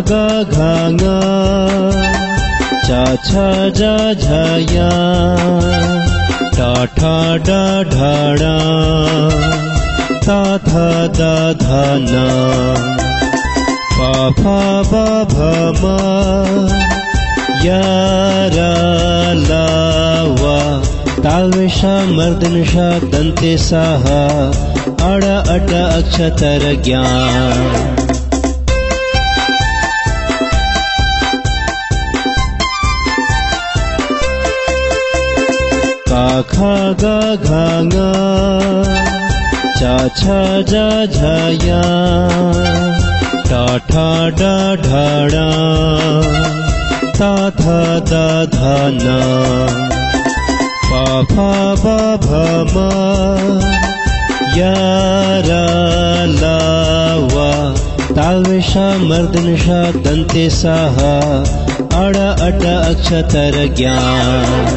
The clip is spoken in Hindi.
गा घा ङा चा छा जा झा या टा ठा डा ढा णा ता था दा धा ना पा फा बा भा मा या रा ला वा तालवेशा मर्दनिशा दंते साहा अड़ अट अक्षतर ज्ञान का खा गा घा ङा चा छा जा झा या टा ठा डा ढा णा ता था दा धा ना पा फा बा भा मा या रा ला वा तालवेशा मर्दनिशा दंते साहा अड़ अट अक्षतर ज्ञान